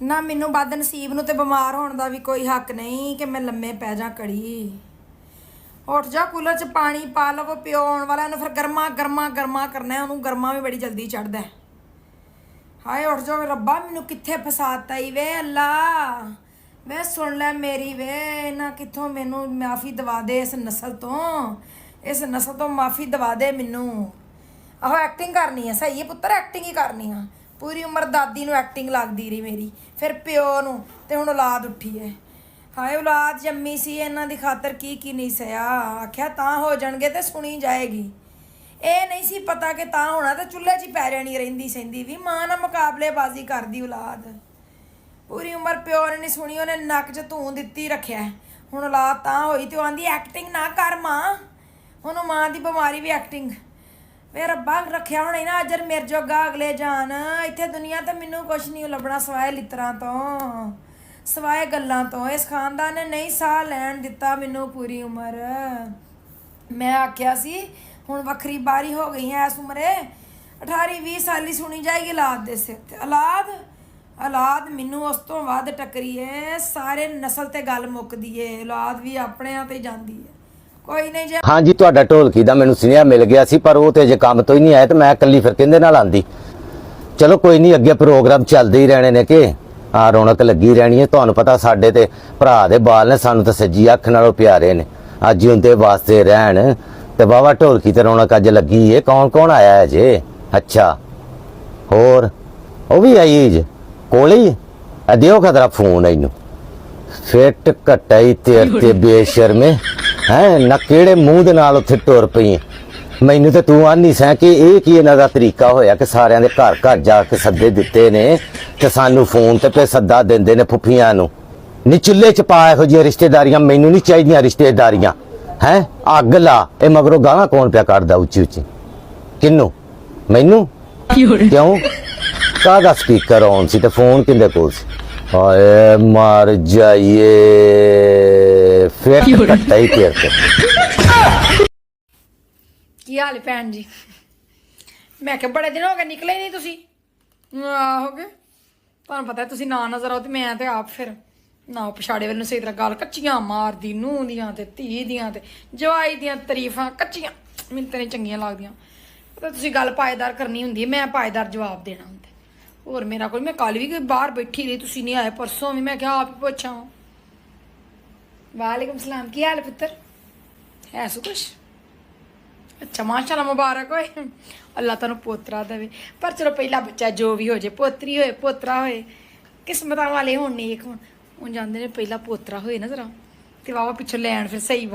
ना मैनू बद नसीब नूं ते बीमार होने का भी कोई हक नहीं कि मैं लम्मे पै जा घड़ी। उठ जा, कूलर च पानी पा लवो, प्यो आने वाला, इन्हूं फिर गर्मा गर्मा गर्मा करना है, उन्होंने गर्मा भी बड़ी जल्दी चढ़ता है। हाय उठ जाओ रब्बा, मैनू कित्थे फसाता ही वे अल्लाह, वे सुन लै मेरी वे, इन्हां कित्थों मैनू माफ़ी दवा दे इस नस्ल तो माफ़ी दवा दे मैनू। आहो एक्टिंग करनी है, सही है पुत्तर, एक्टिंग ही करनी है। पूरी उम्र दादी नूं एक्टिंग लगदी रही मेरी, फिर प्यो नूं, ते हुण औलाद उठी है। हाय औलाद जम्मी सी, इन्हां दी खातर की नहीं सया, आख्या तां हो जाणगे ते सुनी जाएगी। ਇਹ नहीं सी पता कि ਤਾਂ होना तो चुल्हे 'ਚ ਹੀ ਪੈ ਜਾਣੀ ਰਹਿੰਦੀ ਸਹਿੰਦੀ ਵੀ, ਮਾਂ ਨਾਲ ਮੁਕਾਬਲੇਬਾਜ਼ੀ ਕਰਦੀ ਔਲਾਦ। ਪੂਰੀ ਉਮਰ ਪਿਓ ਨੇ ਨਹੀਂ ਸੁਣੀ, ਉਹਨੇ ਨੱਕ 'ਚ ਧੂੰ ਦਿੱਤੀ ਰੱਖਿਆ। ਹੁਣ ਔਲਾਦ ਤਾਂ ਹੋਈ ਤੇ ਉਹ ਆਂਦੀ ਐਕਟਿੰਗ ਨਾ ਕਰ ਮਾਂ, ਉਹਨੂੰ ਮਾਂ ਦੀ ਬਿਮਾਰੀ ਵੀ ਐਕਟਿੰਗ। ਵੇ ਰੱਬਾ ਰੱਖਿਆ ਹੋਣਾ ਹੀ ਨਾ ਅਜਰ ਮੇਰੇ ਜੋਗਾ ਅਗਲੇ ਜਾਨ, ਇੱਥੇ ਦੁਨੀਆ ਤੇ ਮੈਨੂੰ ਕੁਛ ਨਹੀਂ ਲੱਭਣਾ ਸਵਾਏ ਲਿੱਤਰਾਂ ਤੋਂ, ਸਵਾਏ ਗੱਲਾਂ ਤੋਂ। ਇਸ ਖਾਨਦਾਨ ਨੇ ਨਹੀਂ ਸਾਹ ਲੈਣ ਦਿੱਤਾ ਮੈਨੂੰ ਪੂਰੀ ਉਮਰ। ਮੈਂ ਆਖਿਆ ਸੀ ਹੁਣ ਵੱਖਰੀ ਬਾਰੀ ਹੋ ਗਈ ਹੈ, ਇਸ ਉਮਰੇ 18-20 ਸਾਲੀ ਸੁਣੀ ਜਾਏਗੀ ਔਲਾਦ ਦੇ ਸਿਰ ਤੇ। ਔਲਾਦ ਮੈਨੂੰ ਉਸ ਤੋਂ ਵੱਧ ਟੱਕਰੀ ਹੈ, ਸਾਰੇ ਨਸਲ ਤੇ ਗੱਲ ਮੁੱਕਦੀ ਹੈ, ਔਲਾਦ ਵੀ ਆਪਣਿਆਂ ਤੇ ਜਾਂਦੀ ਹੈ। ਕੋਈ ਨਹੀਂ ਜੇ ਹਾਂਜੀ ਤੁਹਾਡਾ ਢੋਲਕੀ ਦਾ ਮੈਨੂੰ ਸੁਨੇਹਾ ਮਿਲ ਗਿਆ ਸੀ, ਪਰ ਉਹ ਤੇ ਜੇ ਕੰਮ ਤੋਂ ਹੀ ਨਹੀਂ ਆਇਆ ਤੇ ਮੈਂ ਇਕੱਲੀ ਫਿਰ ਕਿਹਦੇ ਨਾਲ ਆਂਦੀ। ਚਲੋ ਕੋਈ ਨਹੀਂ, ਅੱਗੇ ਪ੍ਰੋਗਰਾਮ ਚੱਲਦੇ ਹੀ ਰਹਿਣੇ ਨੇ ਕਿ ਆ ਰੌਣਕ ਲੱਗੀ ਰਹਿਣੀ ਹੈ। ਤੁਹਾਨੂੰ ਪਤਾ ਸਾਡੇ ਤੇ ਭਰਾ ਦੇ ਬਾਲ ਨੇ, ਸਾਨੂੰ ਤਾਂ ਸੱਜੀ ਅੱਖ ਨਾਲੋਂ ਪਿਆਰੇ ਨੇ। ਅੱਜ ਹੁੰਦੇ ਵਾਸਤੇ ਰਹਿਣ ਤੇ ਵਾਵਾ ਢੋਲਕੀ ਤੇ ਰੌਣਕ ਅੱਜ ਲੱਗੀ ਏ। ਕੌਣ ਕੌਣ ਆਇਆ ਹੈ ਜੇ? ਅੱਛਾ ਹੋਰ ਉਹ ਵੀ ਆਈ ਜੇ ਕੋਲੇ ਹੀ ਦਿਓ ਖਤਰਾ ਫੋਨ ਇਹਨੂੰ। ਫਿੱਟ ਘਟਾਈ ਤੇ ਬੇਸ਼ਰਮੇ ਹੈ ਨਾ, ਕਿਹੜੇ ਮੂੰਹ ਦੇ ਨਾਲ ਉੱਥੇ ਟੁਰ ਪਈ। ਮੈਨੂੰ ਤੇ ਤੂੰ ਆਨੀ ਸੈਂ ਕਿ ਇਹ ਕੀ ਇਹਨਾਂ ਦਾ ਤਰੀਕਾ ਹੋਇਆ ਕਿ ਸਾਰਿਆਂ ਦੇ ਘਰ ਘਰ ਜਾ ਕੇ ਸੱਦੇ ਦਿੱਤੇ ਨੇ ਤੇ ਸਾਨੂੰ ਫੋਨ ਤੇ ਪੇ ਸੱਦਾ ਦਿੰਦੇ ਨੇ ਫੁੱਫੀਆਂ ਨੂੰ। ਨੀ ਚੁੱਲ੍ਹੇ 'ਚ ਪਾ ਇਹੋ ਜਿਹੀਆਂ ਰਿਸ਼ਤੇਦਾਰੀਆਂ, ਮੈਨੂੰ ਨਹੀਂ ਚਾਹੀਦੀਆਂ ਰਿਸ਼ਤੇਦਾਰੀਆਂ। ਹੈ ਅੱਗ ਲਾ, ਇਹ ਮਗਰੋਂ ਗਾਲਾਂ ਕੌਣ ਪਿਆ ਕੱਢਦਾ ਉੱਚੀ ਉੱਚੀ? ਕਿਹਨੂੰ? ਮੈਨੂੰ? ਕਿਉਂ? ਕਾਹਦਾ ਸਪੀਕਰ ਆਨ ਸੀ ਤੇ ਫੋਨ ਕਿੰਦੇ ਕੋਲ ਸੀ? ਹਾਏ ਮਰ ਜਾਈਏ, ਫਿਰ ਕੱਟਾ ਹੀ ਤੇਰ ਤੇ। ਕੀ ਹਾਲ ਹੈ ਭੈਣ ਜੀ? ਮੈਂ ਕਿਹਾ ਬੜੇ ਦਿਨ ਹੋ ਗਏ ਨਿਕਲੇ ਨਹੀਂ ਤੁਸੀਂ। ਆਹੋਗੇ ਤੁਹਾਨੂੰ ਪਤਾ ਤੁਸੀਂ ਨਾ ਨਜ਼ਰ ਆਓ ਤੇ ਮੈਂ ਤੇ ਆਪ ਫਿਰ ਨਾ ਪਛਾੜੇ ਵੱਲ ਨੂੰ ਸਹੀ ਤਰ੍ਹਾਂ ਗੱਲ ਕੱਚੀਆਂ ਮਾਰਦੀ, ਨੂੰਹ ਦੀਆਂ ਤੇ ਧੀ ਦੀਆਂ ਤੇ ਜਵਾਈ ਦੀਆਂ ਤਾਰੀਫਾਂ ਕੱਚੀਆਂ ਮੈਨੂੰ ਤਾਂ ਨਹੀਂ ਚੰਗੀਆਂ ਲੱਗਦੀਆਂ। ਪਤਾ ਤੁਸੀਂ ਗੱਲ ਪਾਏਦਾਰ ਕਰਨੀ ਹੁੰਦੀ ਹੈ, ਮੈਂ ਪਾਏਦਾਰ ਜਵਾਬ ਦੇਣਾ ਹੁੰਦਾ। ਹੋਰ ਮੇਰਾ ਕੋਈ, ਮੈਂ ਕੱਲ ਵੀ ਬਾਹਰ ਬੈਠੀ ਰਹੀ, ਤੁਸੀਂ ਨਹੀਂ ਆਏ, ਪਰਸੋਂ ਵੀ ਮੈਂ ਕਿਹਾ ਆਪ ਹੀ ਪੁੱਛਾਂ। ਵਾਲੇਕੁਮ ਸਲਾਮ, ਕੀ ਹਾਲ ਪੁੱਤਰ? ਹੈ ਸੋ ਕੁਛ? ਅੱਛਾ ਮਾਸ਼ਾਅੱਲਾ, ਮੁਬਾਰਕ ਹੋਏ, ਅੱਲਾ ਤੁਹਾਨੂੰ ਪੋਤਰਾ ਦੇਵੇ। ਪਰ ਚਲੋ ਪਹਿਲਾ ਬੱਚਾ ਜੋ ਵੀ ਹੋ ਜਾਏ, ਪੋਤਰੀ ਹੋਏ ਪੋਤਰਾ ਹੋਏ, ਕਿਸਮਤਾਂ ਵਾਲੇ ਹੋਣ ਨੇਕ ਹੋਣ। ਹੁਣ ਜਾਂਦੇ ਨੇ ਪਹਿਲਾ ਪੋਤਰਾ ਹੋਏ ਨਾ ਜ਼ਰਾ ਤੇ ਵਾਵਾ ਪਿੱਛੋਂ ਲੈਣ ਫਿਰ ਸਹੀ।